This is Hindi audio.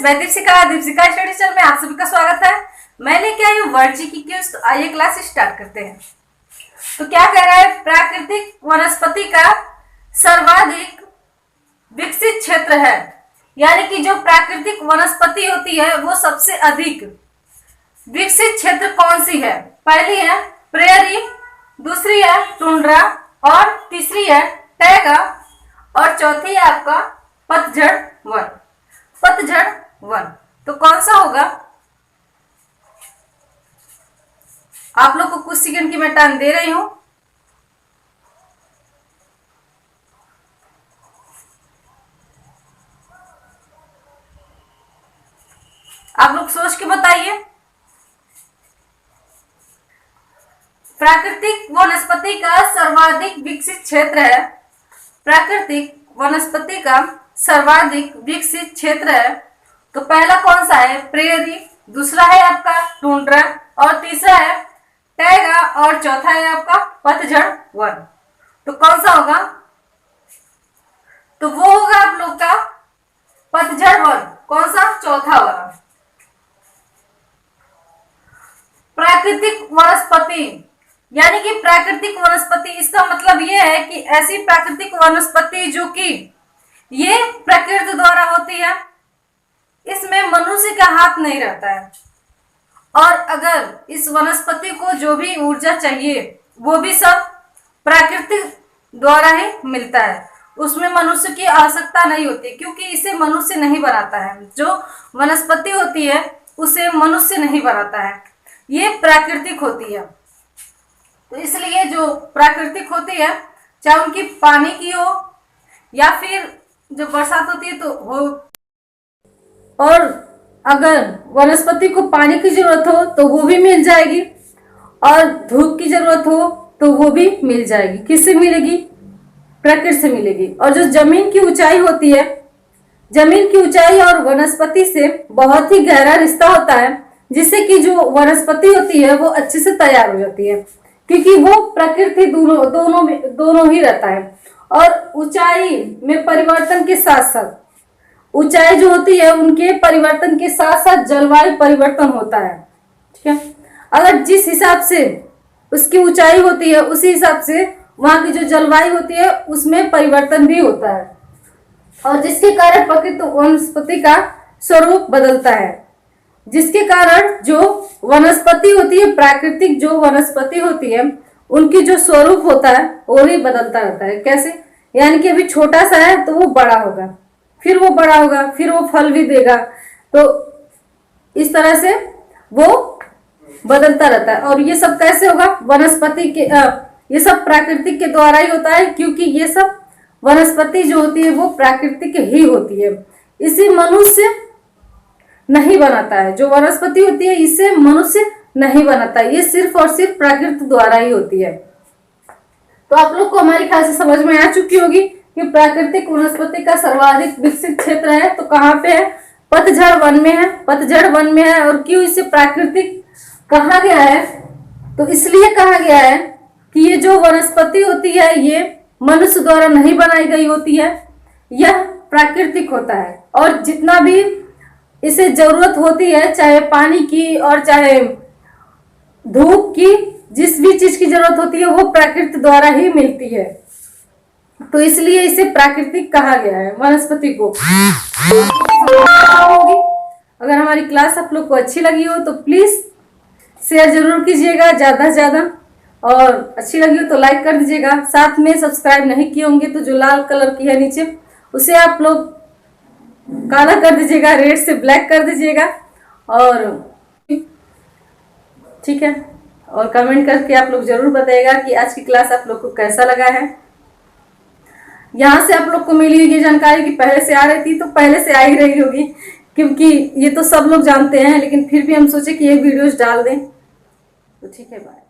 मैं दीपिका स्टडी चैनल में आप सभी का स्वागत है। मैं लेके आई हूँ वर्ड जी की क्यूज। तो आइए क्लास स्टार्ट करते हैं। तो क्या कह रहा है, प्राकृतिक वनस्पति का सर्वाधिक विकसित क्षेत्र है, यानी कि जो प्राकृतिक वनस्पति होती है वो सबसे अधिक विकसित क्षेत्र कौन सी है। पहली है प्रेयरी, दूसरी है टुंड्रा और तीसरी है टैगा और चौथी है आपका पतझड़ वन। पतझड़ वन तो कौन सा होगा? आप लोग को कुछ सेकंड की मैं टाइम दे रही हूं। आप लोग सोच के बताइए। प्राकृतिक वनस्पति का सर्वाधिक विकसित क्षेत्र है। प्राकृतिक वनस्पति का सर्वाधिक विकसित क्षेत्र है। तो पहला कौन सा है? प्रेयरी, दूसरा है आपका टुंड्रा और तीसरा है टैगा और चौथा है आपका पतझड़ वन। तो कौन सा होगा? तो वो होगा आप लोग का पतझड़ वन। कौन सा? चौथा वाला। प्राकृतिक वनस्पति यानी कि प्राकृतिक वनस्पति, इसका मतलब ये है कि ऐसी प्राकृतिक वनस्पति जो कि ये प्रकृति द्वारा होती है, इसमें मनुष्य का हाथ नहीं रहता है। और अगर इस वनस्पति को जो भी ऊर्जा चाहिए वो भी सब प्रकृति द्वारा ही मिलता है, उसमें मनुष्य की आवश्यकता नहीं होती, क्योंकि इसे मनुष्य नहीं बनाता है। जो वनस्पति होती है उसे मनुष्य नहीं बनाता है, ये प्राकृतिक होती है। तो इसलिए जो प्राकृतिक होती है, चाहे उनकी पानी की हो या फिर जो बरसात होती है तो हो, और अगर वनस्पति को पानी की जरूरत हो तो वो भी मिल जाएगी, और धूप की जरूरत हो तो वो भी मिल जाएगी। किससे मिलेगी? प्रकृति से मिलेगी। और जो जमीन की ऊंचाई होती है, जमीन की ऊंचाई और वनस्पति से बहुत ही गहरा रिश्ता होता है, जिससे कि जो वनस्पति होती है वो अच्छे से तैयार हो जाती है, क्योंकि वो प्रकृति दोनों ही रहता है। और ऊंचाई में परिवर्तन के साथ साथ, ऊंचाई जो होती है उनके परिवर्तन के साथ साथ जलवायु परिवर्तन होता है। ठीक है, अगर जिस हिसाब से उसकी ऊंचाई होती है उसी हिसाब से वहां की जो जलवायु होती है उसमें परिवर्तन भी होता है, और जिसके कारण प्राकृतिक वनस्पति का स्वरूप बदलता है। जिसके कारण जो वनस्पति होती है, प्राकृतिक जो वनस्पति होती है, उनकी जो स्वरूप होता है वो भी बदलता रहता है। कैसे? यानी कि अभी छोटा सा है तो वो बड़ा होगा, फिर वो बड़ा होगा, फिर वो फल भी देगा। तो इस तरह से वो बदलता रहता है। और ये सब कैसे होगा? वनस्पति के ये सब प्राकृतिक के द्वारा ही होता है, क्योंकि ये सब वनस्पति जो होती है वो प्राकृतिक ही होती है। इसे मनुष्य नहीं बनाता है। जो वनस्पति होती है इसे मनुष्य नहीं बनाता, ये सिर्फ और सिर्फ प्रकृति द्वारा ही होती है। तो आप लोग को हमारी ख्याल से समझ में आ चुकी होगी कि प्राकृतिक वनस्पति का सर्वाधिक विकसित क्षेत्र है तो कहाँ पे है? पतझड़ वन में है। पतझड़ वन में है। और क्यों इसे प्राकृतिक कहा गया है? तो इसलिए कहा गया है कि ये जो वनस्पति होती है ये मनुष्य द्वारा नहीं बनाई गई होती है, यह प्राकृतिक होता है। और जितना भी इसे जरूरत होती है, चाहे पानी की और चाहे धूप की, जिस भी चीज की जरूरत होती है वो प्रकृति द्वारा ही मिलती है। तो इसलिए इसे प्राकृतिक कहा गया है वनस्पति को। अगर हमारी क्लास आप लोग को अच्छी लगी हो तो प्लीज शेयर जरूर कीजिएगा ज्यादा से ज्यादा, और अच्छी लगी हो तो लाइक कर दीजिएगा। साथ में सब्सक्राइब नहीं किए होंगे तो जो लाल कलर की है नीचे, उसे आप लोग काला कर दीजिएगा, रेड से ब्लैक कर दीजिएगा। और ठीक है, और कमेंट करके आप लोग जरूर बताइएगा कि आज की क्लास आप लोग को कैसा लगा है। यहाँ से आप लोग को मिली हुई ये जानकारी कि पहले से आ रही थी, तो पहले से आ ही रही होगी, क्योंकि ये तो सब लोग जानते हैं, लेकिन फिर भी हम सोचे कि ये वीडियोस डाल दें। तो ठीक है, बाय।